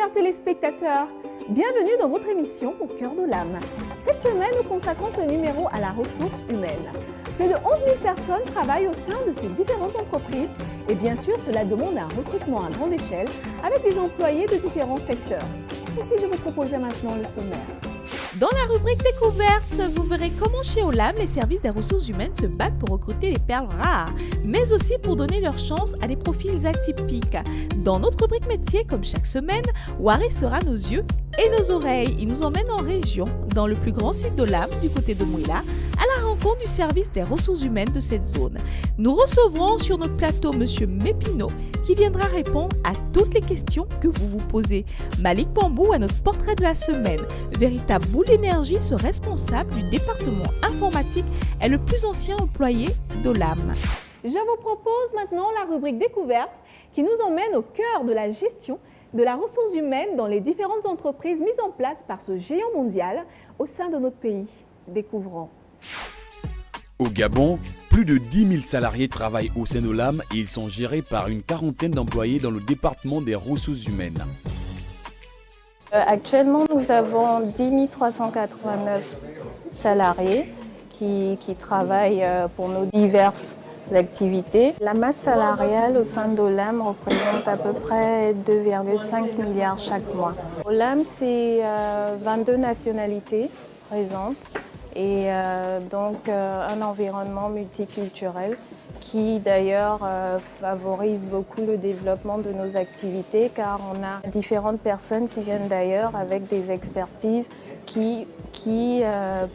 chers téléspectateurs, bienvenue dans votre émission Au cœur de l'âme. Cette semaine, nous consacrons ce numéro à la ressource humaine. Plus de 11 000 personnes travaillent au sein de ces différentes entreprises et bien sûr, cela demande un recrutement à grande échelle avec des employés de différents secteurs. Et si je vous proposais maintenant le sommaire? Dans la rubrique découverte, vous verrez comment chez Olam, les services des ressources humaines se battent pour recruter les perles rares, mais aussi pour donner leur chance à des profils atypiques. Dans notre rubrique métier, comme chaque semaine, Wari sera nos yeux et nos oreilles. Il nous emmène en région, dans le plus grand site d'Olam, du côté de Mouila, à la rencontre du service des ressources humaines de cette zone. Nous recevrons sur notre plateau M. Mépino, qui viendra répondre à toutes les questions que vous vous posez. Malik Pambou est notre portrait de la semaine. Véritable boule d'énergie, ce responsable du département informatique est le plus ancien employé d'Olam. Je vous propose maintenant la rubrique découverte qui nous emmène au cœur de la gestion de la ressource humaine dans les différentes entreprises mises en place par ce géant mondial au sein de notre pays. Découvrons. Au Gabon, plus de 10 000 salariés travaillent au sein d'Olam et ils sont gérés par une quarantaine d'employés dans le département des ressources humaines. Actuellement, nous avons 10 389 salariés qui travaillent pour nos diverses activités. La masse salariale au sein d'Olam représente à peu près 2,5 milliards chaque mois. Olam, c'est 22 nationalités présentes et donc un environnement multiculturel qui d'ailleurs favorise beaucoup le développement de nos activités car on a différentes personnes qui viennent d'ailleurs avec des expertises qui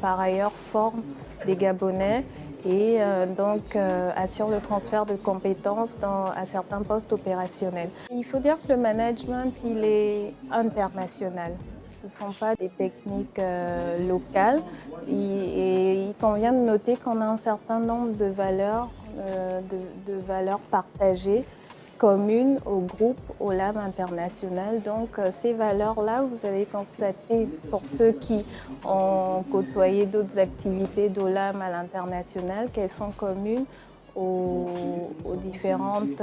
par ailleurs forment des Gabonais et donc assure le transfert de compétences à certains postes opérationnels. Il faut dire que le management, il est international. Ce ne sont pas des techniques locales et il convient de noter qu'on a un certain nombre de valeurs, partagées communes au groupe Olam International. Donc ces valeurs-là, vous avez constaté pour ceux qui ont côtoyé d'autres activités d'Olam à l'international qu'elles sont communes aux différentes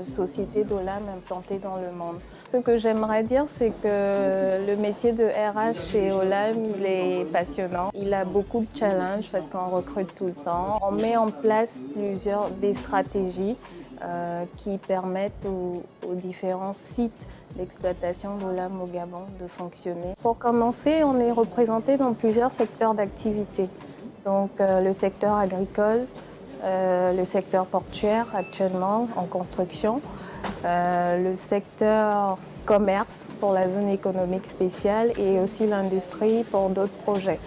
sociétés d'Olam implantées dans le monde. Ce que j'aimerais dire, c'est que le métier de RH chez Olam, il est passionnant. Il a beaucoup de challenges parce qu'on recrute tout le temps. On met en place des stratégies qui permettent aux différents sites d'exploitation d'Olam au Gabon de fonctionner. Pour commencer, on est représenté dans plusieurs secteurs d'activité. Donc le secteur agricole, le secteur portuaire actuellement en construction, le secteur commerce pour la zone économique spéciale et aussi l'industrie pour d'autres projets.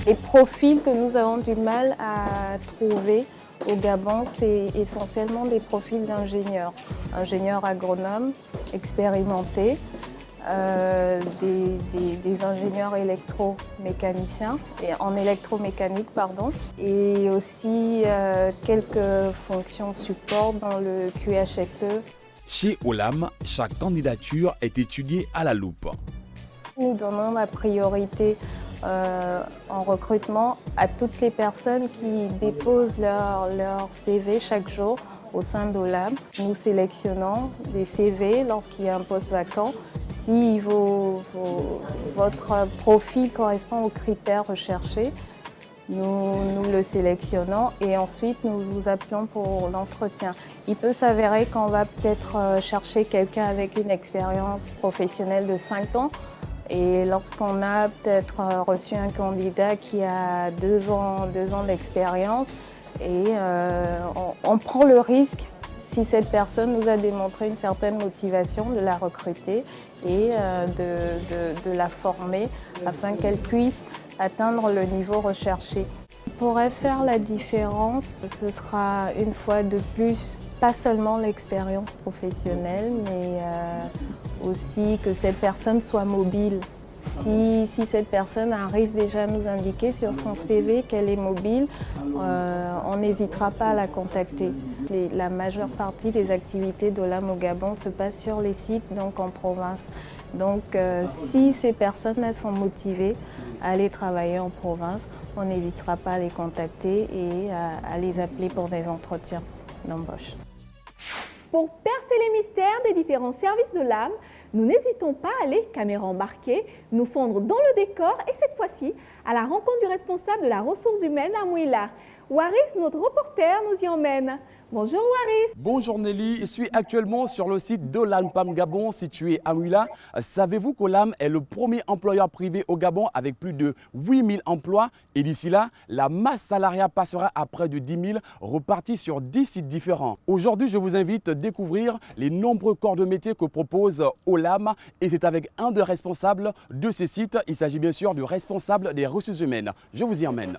Les profils que nous avons du mal à trouver au Gabon, c'est essentiellement des profils d'ingénieurs. Ingénieurs agronomes expérimentés, des ingénieurs électromécaniciens, en électromécanique, et aussi quelques fonctions support dans le QHSE. Chez Olam, chaque candidature est étudiée à la loupe. Nous donnons la priorité en recrutement à toutes les personnes qui déposent leur CV chaque jour au sein d'Olam. Nous sélectionnons des CV lorsqu'il y a un poste vacant. Si votre profil correspond aux critères recherchés, nous le sélectionnons et ensuite nous vous appelons pour l'entretien. Il peut s'avérer qu'on va peut-être chercher quelqu'un avec une expérience professionnelle de 5 ans. Et lorsqu'on a peut-être reçu un candidat qui a 2 ans d'expérience, et on prend le risque, si cette personne nous a démontré une certaine motivation, de la recruter et de la former afin qu'elle puisse atteindre le niveau recherché. Ce qui pourrait faire la différence, ce sera une fois de plus, pas seulement l'expérience professionnelle, mais aussi que cette personne soit mobile. Si cette personne arrive déjà à nous indiquer sur son CV qu'elle est mobile, on n'hésitera pas à la contacter. La majeure partie des activités d'Olam au Gabon se passe sur les sites, donc en province. Donc, si ces personnes-là sont motivées à aller travailler en province, on n'hésitera pas à les contacter et à les appeler pour des entretiens d'embauche. Pour percer les mystères des différents services de l'âme, nous n'hésitons pas à aller, caméra embarquée, nous fondre dans le décor et cette fois-ci à la rencontre du responsable de la ressource humaine à Mouila. Waris, notre reporter, nous y emmène. Bonjour Waris. Bonjour Nelly, je suis actuellement sur le site d'Olam Palm Gabon situé à Mouila. Savez-vous qu'Olam est le premier employeur privé au Gabon avec plus de 8000 emplois et d'ici là, la masse salariale passera à près de 10 000 repartis sur 10 sites différents. Aujourd'hui, je vous invite à découvrir les nombreux corps de métier que propose Olam et c'est avec un des responsables de ces sites. Il s'agit bien sûr du responsable des ressources humaines. Je vous y emmène.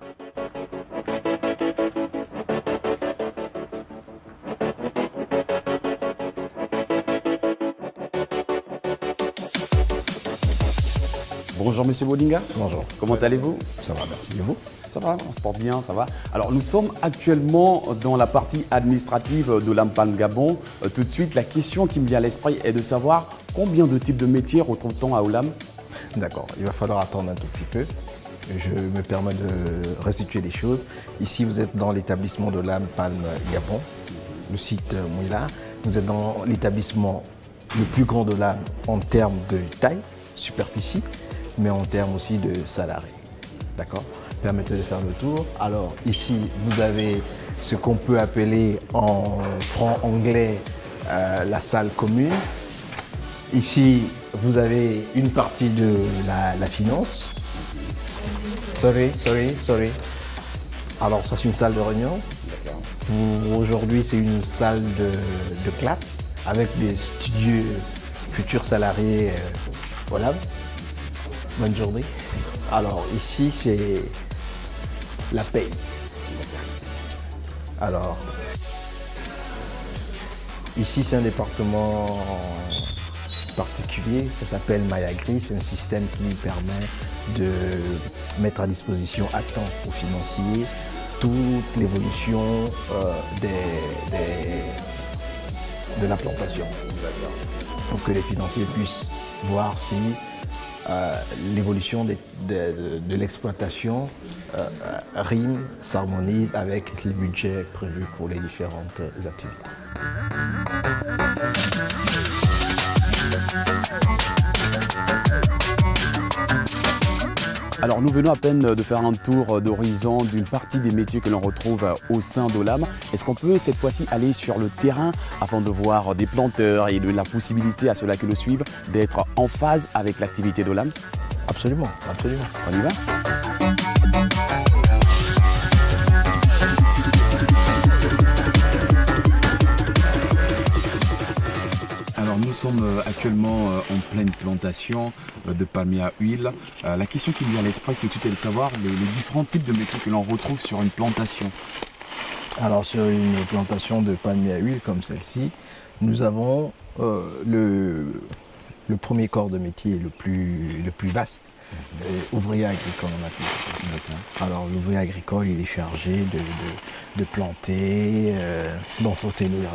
Bonjour Monsieur Bodinga. Bonjour. Comment allez-vous? Ça va, merci. Et vous? Ça va, on se porte bien, ça va. Alors nous sommes actuellement dans la partie administrative d'Olam Palm Gabon. Tout de suite, la question qui me vient à l'esprit est de savoir combien de types de métiers retrouve-t-on à Olam? D'accord, il va falloir attendre un tout petit peu. Je me permets de restituer les choses. Ici, vous êtes dans l'établissement d'Olam Palm Gabon, le site Mouila. Vous êtes dans l'établissement le plus grand d'Olam en termes de taille, superficie, mais en termes aussi de salariés. D'accord? Permettez de faire le tour. Alors ici, vous avez ce qu'on peut appeler en franc-anglais la salle commune. Ici, vous avez une partie de la finance. Sorry. Alors ça, c'est une salle de réunion. Pour aujourd'hui, c'est une salle de classe avec des studieux futurs salariés. Voilà. Bonne journée. Alors ici, c'est la paye. Alors, ici, c'est un département particulier, ça s'appelle Mayagri. C'est un système qui lui permet de mettre à disposition à temps aux financiers toute l'évolution de l'implantation. Pour que les financiers puissent voir si l'évolution de l'exploitation rime, s'harmonise avec les budgets prévus pour les différentes activités. Alors nous venons à peine de faire un tour d'horizon d'une partie des métiers que l'on retrouve au sein d'Olam. Est-ce qu'on peut cette fois-ci aller sur le terrain afin de voir des planteurs et de la possibilité à ceux-là qui le suivent d'être en phase avec l'activité d'Olam? Absolument, absolument. On y va? Alors nous sommes actuellement en pleine plantation de palmiers à huile. La question qui me vient à l'esprit tout de suite est de savoir les différents types de métiers que l'on retrouve sur une plantation. Alors sur une plantation de palmiers à huile comme celle-ci, nous avons le premier corps de métier le plus vaste, ouvrier agricole on appelle ça. Alors l'ouvrier agricole il est chargé de planter, d'entretenir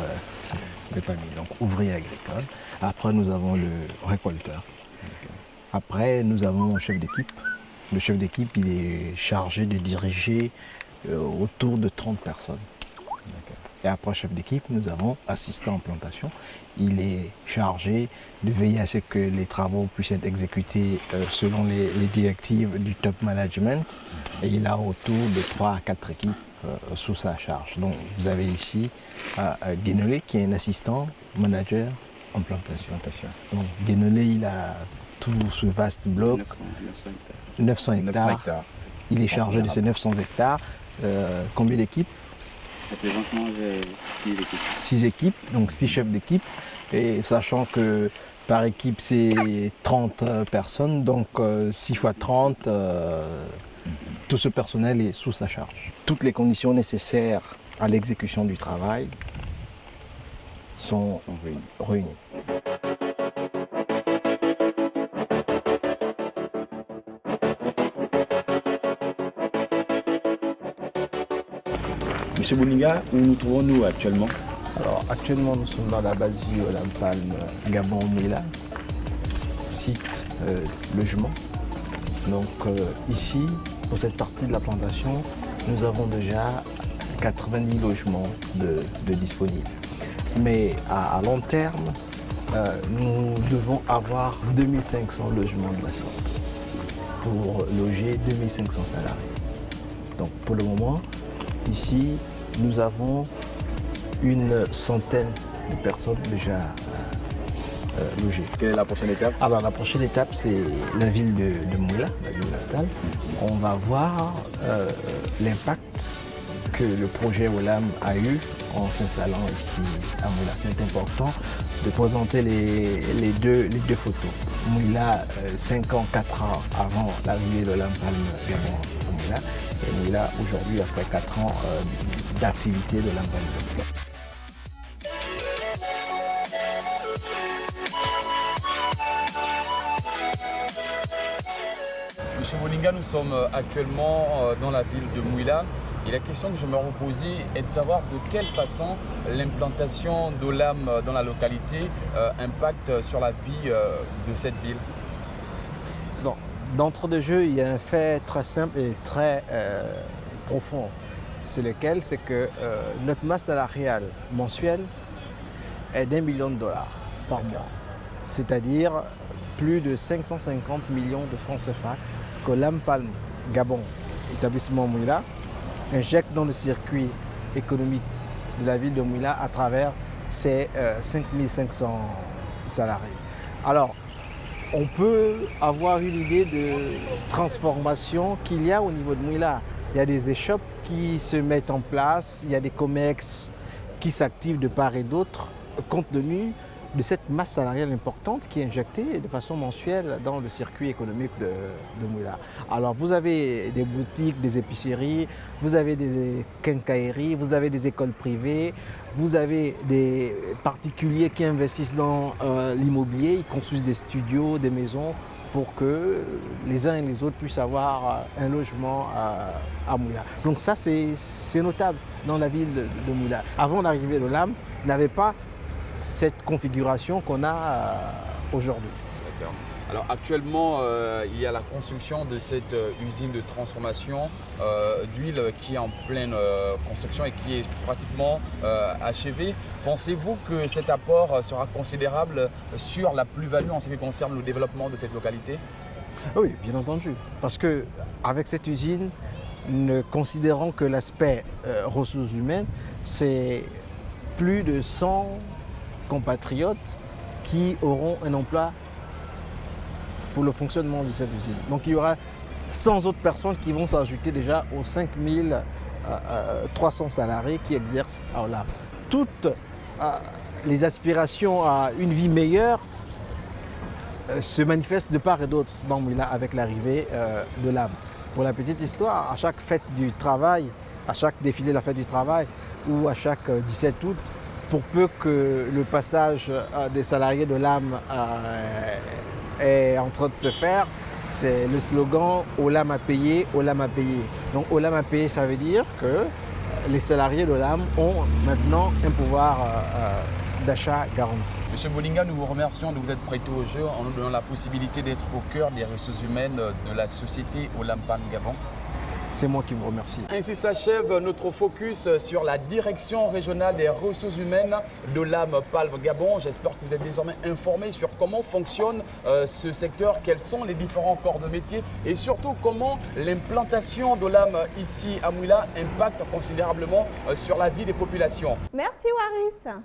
les palmiers, donc ouvrier agricole. Après nous avons le récolteur. Après nous avons un chef d'équipe. Le chef d'équipe il est chargé de diriger autour de 30 personnes. Et après chef d'équipe, nous avons assistant en plantation. Il est chargé de veiller à ce que les travaux puissent être exécutés selon les directives du top management. Et il a autour de 3 à 4 équipes sous sa charge. Donc vous avez ici Guénolé qui est un assistant manager en plantation. Donc Guénolé, il a tout ce vaste bloc, 900 hectares. Il est chargé de ces 900 hectares. Combien d'équipes? Présentement, j'ai 6 équipes. 6 équipes, donc 6 chefs d'équipe. Et sachant que par équipe, c'est 30 personnes, donc 6 x 30, tout ce personnel est sous sa charge. Toutes les conditions nécessaires à l'exécution du travail sont réunies. Monsieur Boulinga, où nous trouvons-nous actuellement? Alors actuellement nous sommes dans la base vue Olam Palm Gabon Mouila. site logement. Donc ici, pour cette partie de la plantation, nous avons déjà 90 logements de disponibles. Mais à long terme, nous devons avoir 2500 logements de la sorte pour loger 2500 salariés. Donc pour le moment, ici, nous avons une centaine de personnes déjà logées. Quelle est la prochaine étape? Alors la prochaine étape, c'est la ville de Mouila, la ville natale. On va voir l'impact que le projet OLAM a eu en s'installant ici à Mouila. C'est important de présenter les deux photos. Mouila, 5 ans, 4 ans avant l'arrivée de l'OLAM Palm Gabon à Mouila. Et Mouila, aujourd'hui, après 4 ans d'activité de l'OLAM Palm Gabon. Monsieur Bolinga, nous sommes actuellement dans la ville de Mouila. Et la question que je me reposais est de savoir de quelle façon l'implantation d'OLAM dans la localité impacte sur la vie de cette ville. D'entre deux jeux, il y a un fait très simple et très profond. C'est lequel? C'est que notre masse salariale mensuelle est d'1 million de dollars par mois. C'est-à-dire plus de 550 millions de francs CFA que l'OLAM Palm Gabon, établissement Mouila, injecte dans le circuit économique de la ville de Mouila à travers ses 5500 salariés. Alors, on peut avoir une idée de transformation qu'il y a au niveau de Mouila. Il y a des échoppes qui se mettent en place, il y a des COMEX qui s'activent de part et d'autre, compte tenu de cette masse salariale importante qui est injectée de façon mensuelle dans le circuit économique de Mouila. Alors vous avez des boutiques, des épiceries, vous avez des quincailleries, vous avez des écoles privées, vous avez des particuliers qui investissent dans l'immobilier, ils construisent des studios, des maisons pour que les uns et les autres puissent avoir un logement à Mouila. Donc ça c'est notable dans la ville de Mouila. Avant l'arrivée de l'OLAM, il n'avait pas cette configuration qu'on a aujourd'hui. D'accord. Alors actuellement, il y a la construction de cette usine de transformation d'huile qui est en pleine construction et qui est pratiquement achevée. Pensez-vous que cet apport sera considérable sur la plus-value en ce qui concerne le développement de cette localité? Oui, bien entendu. Parce qu'avec cette usine, ne considérant que l'aspect ressources humaines, c'est plus de 100 compatriotes qui auront un emploi pour le fonctionnement de cette usine. Donc il y aura 100 autres personnes qui vont s'ajouter déjà aux 5300 salariés qui exercent à OLAM. Toutes les aspirations à une vie meilleure se manifestent de part et d'autre dans Mouila avec l'arrivée de l'OLAM. Pour la petite histoire, à chaque fête du travail, à chaque défilé de la fête du travail ou à chaque 17 août, pour peu que le passage des salariés de l'OLAM est en train de se faire, c'est le slogan « OLAM a payé, OLAM a payé ». Donc OLAM a payé, ça veut dire que les salariés de l'OLAM ont maintenant un pouvoir d'achat garanti. Monsieur Bolinga, nous vous remercions de vous être prêté au jeu en nous donnant la possibilité d'être au cœur des ressources humaines de la société OLAM Palm Gabon. C'est moi qui vous remercie. Ainsi s'achève notre focus sur la direction régionale des ressources humaines de l'OLAM Palm Gabon. J'espère que vous êtes désormais informés sur comment fonctionne ce secteur, quels sont les différents corps de métier et surtout comment l'implantation d'OLAM ici à Mouila impacte considérablement sur la vie des populations. Merci Waris.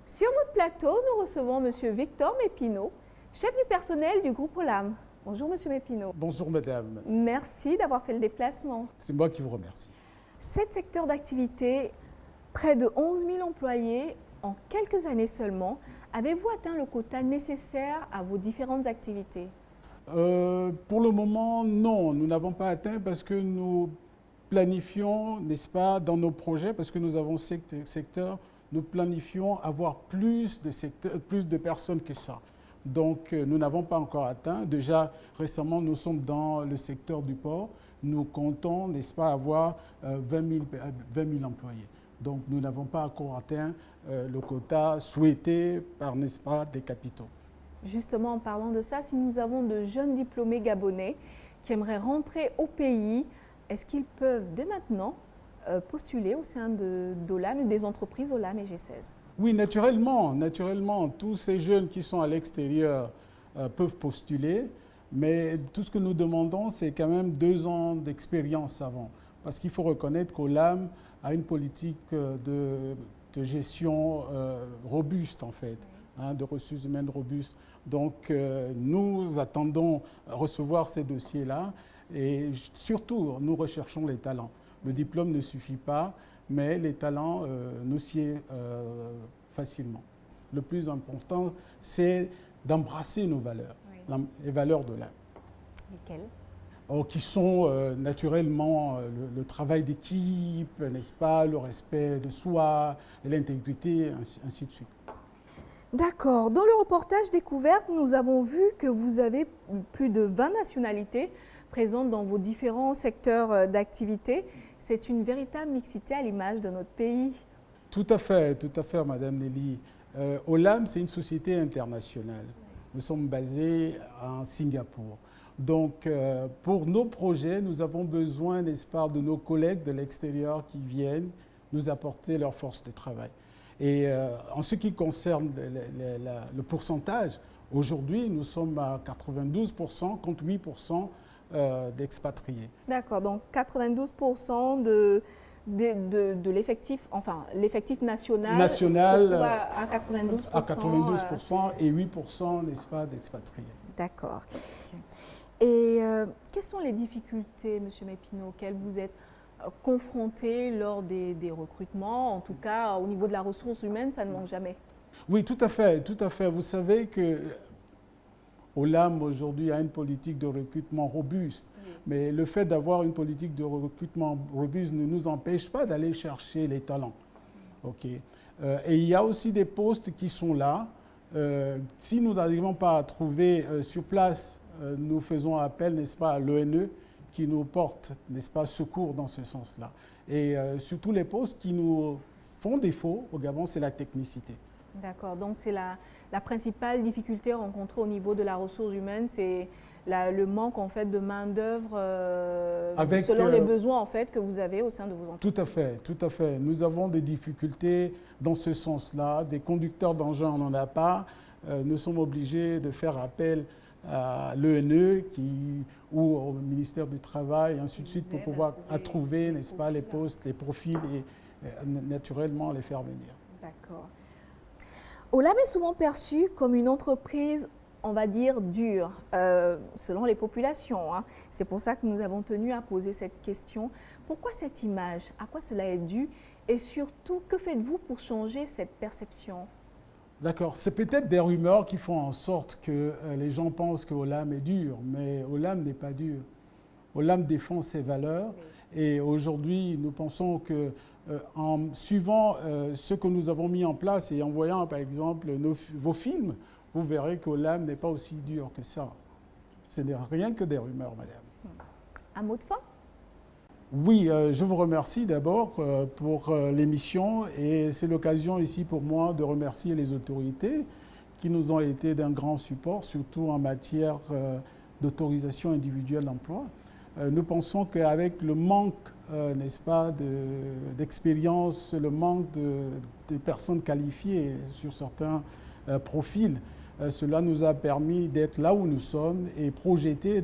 Sur notre plateau, nous recevons M. Victor Mépinot, chef du personnel du groupe OLAM. Bonjour Monsieur Mépinot. Bonjour Madame. Merci d'avoir fait le déplacement. C'est moi qui vous remercie. 7 secteurs d'activité, près de 11 000 employés en quelques années seulement. Avez-vous atteint le quota nécessaire à vos différentes activités? Pour le moment, non. Nous n'avons pas atteint parce que nous planifions, n'est-ce pas, dans nos projets, parce que nous avons secteurs, nous planifions avoir plus de personnes que ça. Donc, nous n'avons pas encore atteint. Déjà, récemment, nous sommes dans le secteur du port. Nous comptons, n'est-ce pas, avoir 20 000 employés. Donc, nous n'avons pas encore atteint le quota souhaité par, n'est-ce pas, des capitaux. Justement, en parlant de ça, si nous avons de jeunes diplômés gabonais qui aimeraient rentrer au pays, est-ce qu'ils peuvent dès maintenant postuler au sein d'Olam et des entreprises Olam et G16? Oui, naturellement, tous ces jeunes qui sont à l'extérieur peuvent postuler, mais tout ce que nous demandons, c'est quand même 2 ans d'expérience avant. Parce qu'il faut reconnaître qu'Olam a une politique de gestion robuste, en fait, de ressources humaines robustes. Donc, nous attendons recevoir ces dossiers-là et surtout, nous recherchons les talents. Le diplôme ne suffit pas, mais les talents nous sied facilement. Le plus important, c'est d'embrasser nos valeurs, les valeurs de l'âme. Lesquelles? Qui sont naturellement le travail d'équipe, n'est-ce pas, le respect de soi, l'intégrité, ainsi de suite. D'accord. Dans le reportage Découverte, nous avons vu que vous avez plus de 20 nationalités présentes dans vos différents secteurs d'activité. C'est une véritable mixité à l'image de notre pays. Tout à fait, Madame Nelly. Olam, c'est une société internationale. Nous sommes basés à Singapour. Donc, pour nos projets, nous avons besoin, n'est-ce pas, de nos collègues de l'extérieur qui viennent nous apporter leur force de travail. Et en ce qui concerne le pourcentage, aujourd'hui, nous sommes à 92% contre 8% d'expatriés. D'accord, donc 92% de l'effectif, enfin l'effectif national se trouve à 92%. À 92% et 8%, n'est-ce pas, d'expatriés. D'accord. Et quelles sont les difficultés, M. Mépinot, auxquelles vous êtes confrontés lors des recrutements? En tout cas, au niveau de la ressource humaine, ça ne manque jamais. Oui, tout à fait. Vous savez que Olam, aujourd'hui, a une politique de recrutement robuste. Oui. Mais le fait d'avoir une politique de recrutement robuste ne nous empêche pas d'aller chercher les talents. Okay. Et il y a aussi des postes qui sont là. Si nous n'arrivons pas à trouver sur place, nous faisons appel, n'est-ce pas, à l'ONE qui nous porte, n'est-ce pas, secours dans ce sens-là. Et surtout les postes qui nous font défaut au Gabon, c'est la technicité. D'accord, donc c'est la principale difficulté rencontrée au niveau de la ressource humaine, c'est le manque en fait de main-d'œuvre selon les besoins en fait que vous avez au sein de vos entreprises. Tout à fait. Nous avons des difficultés dans ce sens-là. Des conducteurs d'engins, on n'en a pas. Nous sommes obligés de faire appel à l'ENE ou au ministère du Travail, et ainsi de suite, pour pouvoir trouver, n'est-ce pas, les postes, les profils et naturellement les faire venir. D'accord. Olam est souvent perçu comme une entreprise, on va dire, dure, selon les populations. Hein. C'est pour ça que nous avons tenu à poser cette question. Pourquoi cette image? À quoi cela est dû? Et surtout, que faites-vous pour changer cette perception? D'accord. C'est peut-être des rumeurs qui font en sorte que les gens pensent que Olam est dur, mais Olam n'est pas dur. Olam défend ses valeurs. Oui. Et aujourd'hui, nous pensons que en suivant ce que nous avons mis en place et en voyant par exemple vos films, vous verrez qu'Olam n'est pas aussi dur que ça. Ce n'est rien que des rumeurs, madame. Un mot de fin? Oui, je vous remercie d'abord pour l'émission et c'est l'occasion ici pour moi de remercier les autorités qui nous ont été d'un grand support, surtout en matière d'autorisation individuelle d'emploi. Nous pensons qu'avec le manque, n'est-ce pas, d'expérience, le manque de personnes qualifiées sur certains profils, cela nous a permis d'être là où nous sommes et projeter,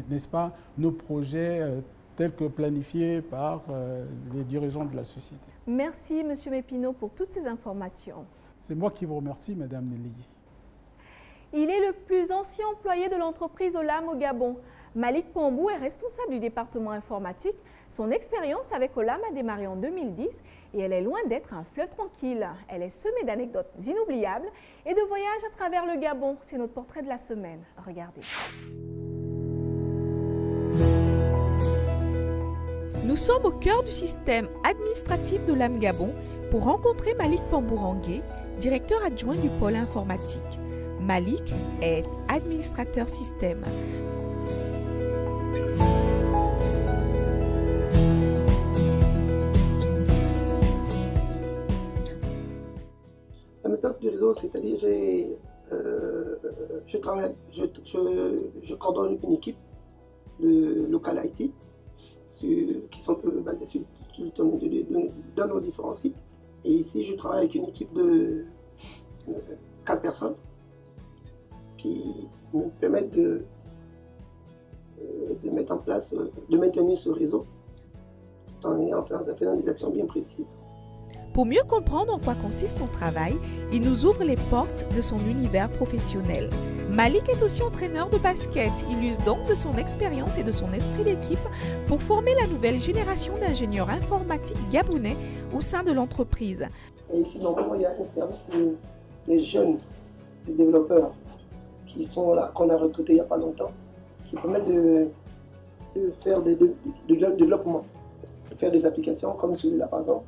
n'est-ce pas, nos projets tels que planifiés par les dirigeants de la société. Merci, M. Mépinot, pour toutes ces informations. C'est moi qui vous remercie, Madame Nelly. Il est le plus ancien employé de l'entreprise Olam au Gabon. Malik Pambou est responsable du département informatique. Son expérience avec Olam a démarré en 2010 et elle est loin d'être un fleuve tranquille. Elle est semée d'anecdotes inoubliables et de voyages à travers le Gabon. C'est notre portrait de la semaine. Regardez. Nous sommes au cœur du système administratif d'Olam Gabon pour rencontrer Malik Pambourangué, directeur adjoint du pôle informatique. Malik est administrateur système. La méthode du réseau, c'est-à-dire j'ai je coordonne une équipe de local IT qui sont basés sur le domaine de nos différents sites. Et ici, je travaille avec une équipe de 4 personnes qui me permettent de mettre en place, de maintenir ce réseau en faisant des actions bien précises. Pour mieux comprendre en quoi consiste son travail, il nous ouvre les portes de son univers professionnel. Malik est aussi entraîneur de basket. Il use donc de son expérience et de son esprit d'équipe pour former la nouvelle génération d'ingénieurs informatiques gabonais au sein de l'entreprise. Et ici, normalement, il y a un service des jeunes, des développeurs qui sont là, qu'on a recrutés il n'y a pas longtemps, qui permettent de faire du développement, de faire des applications comme celui-là par exemple,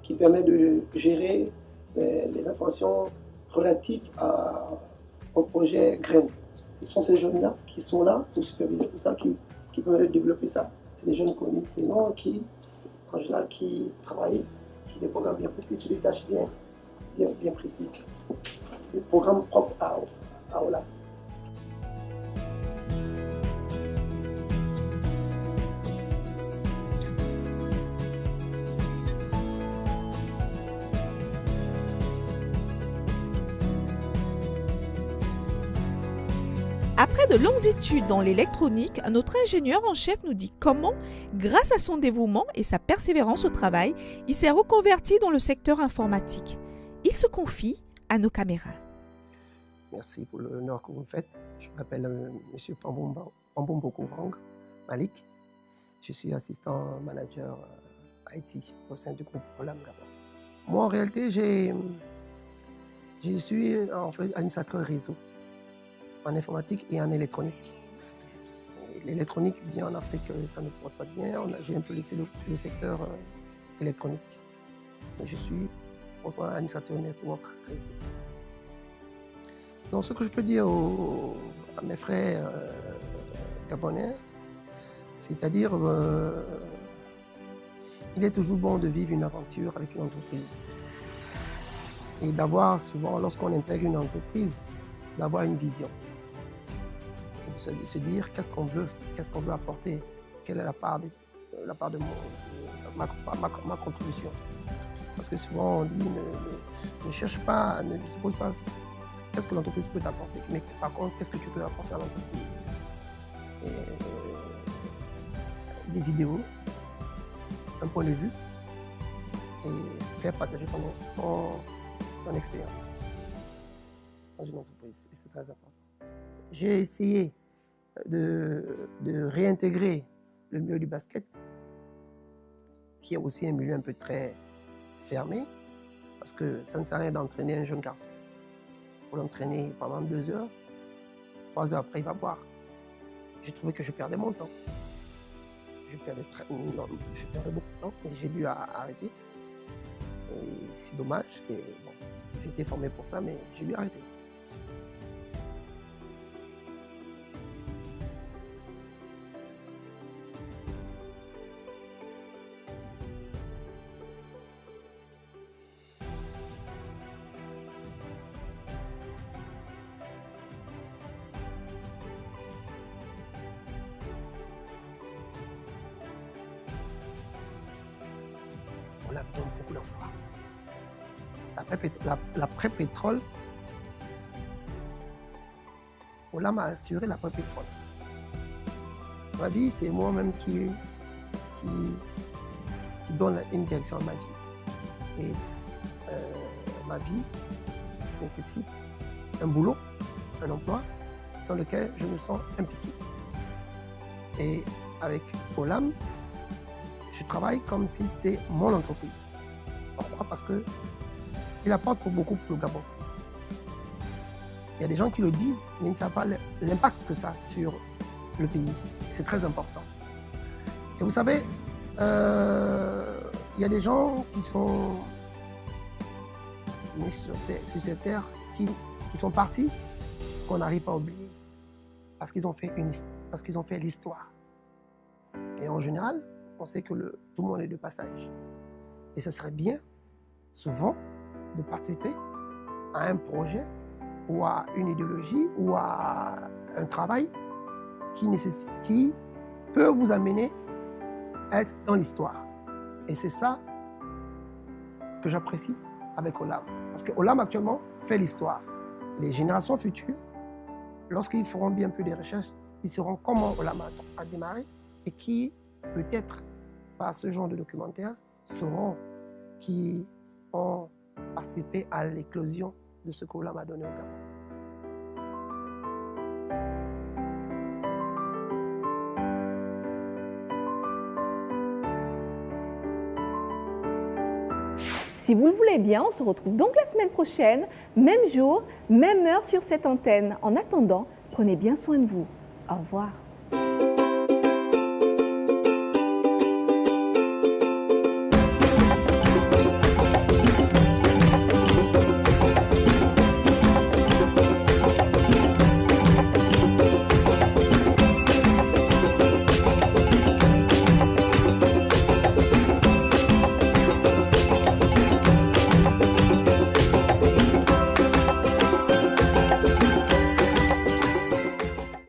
qui permet de gérer les informations relatives au projet GRAIN. Ce sont ces jeunes-là qui sont là pour superviser tout ça, qui permettent de développer ça. C'est des jeunes connus, qui, en général, qui travaillent sur des programmes bien précis, sur des tâches bien précises. Des programmes propres à OLAM. Après de longues études dans l'électronique, notre ingénieur en chef nous dit comment, grâce à son dévouement et sa persévérance au travail, il s'est reconverti dans le secteur informatique. Il se confie à nos caméras. Merci pour l'honneur que vous me faites. Je m'appelle M. Pambombokourang Malik. Je suis assistant manager IT au sein du groupe OLAM Gabon. Moi, en réalité, je suis en fait administrateur réseau en informatique et en électronique. L'électronique, bien en Afrique, ça ne porte pas bien. J'ai un peu laissé le secteur électronique. Et je suis administrateur network réseau. Donc, ce que je peux dire à mes frères gabonais, c'est-à-dire il est toujours bon de vivre une aventure avec une entreprise. Et d'avoir souvent, lorsqu'on intègre une entreprise, d'avoir une vision. Et de se dire qu'est-ce qu'on veut apporter, quelle est la part de ma contribution. Parce que souvent on dit ne cherche pas, ne se pose pas qu'est-ce que l'entreprise peut t'apporter, mais par contre qu'est-ce que tu peux apporter à l'entreprise. Des idéaux, un point de vue et faire partager ton expérience dans une entreprise. Et c'est très important. J'ai essayé de réintégrer le milieu du basket, qui est aussi un milieu un peu très fermé, parce que ça ne sert à rien d'entraîner un jeune garçon. Pour l'entraîner pendant 2 heures, 3 heures après, il va boire. J'ai trouvé que je perdais mon temps. Je perdais beaucoup de temps et j'ai dû arrêter. Et c'est dommage. Bon, j'ai été formé pour ça, mais j'ai dû arrêter. OLAM donne beaucoup d'emplois. L'après-pétrole, OLAM a assuré l'après-pétrole. Ma vie, c'est moi-même qui donne une direction à ma vie. Et ma vie nécessite un boulot, un emploi dans lequel je me sens impliqué. Et avec OLAM, je travaille comme si c'était mon entreprise. Pourquoi? Parce qu'il apporte beaucoup pour le Gabon. Il y a des gens qui le disent, mais ils ne savent pas l'impact que ça a sur le pays. C'est très important. Et vous savez, il y a des gens qui sont nés sur cette terre, qui sont partis, qu'on n'arrive pas à oublier, parce qu'ils ont fait l'histoire. Et en général, on sait que tout le monde est de passage. Et ce serait bien, souvent, de participer à un projet ou à une idéologie ou à un travail qui peut vous amener à être dans l'histoire. Et c'est ça que j'apprécie avec Olam. Parce que Olam actuellement fait l'histoire. Les générations futures, lorsqu'ils feront bien peu de recherches, ils sauront comment Olam a démarré et qui, peut-être, par ce genre de documentaire, sauront qui ont participé à l'éclosion de ce qu'Olam a donné au Gabon. Si vous le voulez bien, on se retrouve donc la semaine prochaine, même jour, même heure sur cette antenne. En attendant, prenez bien soin de vous. Au revoir.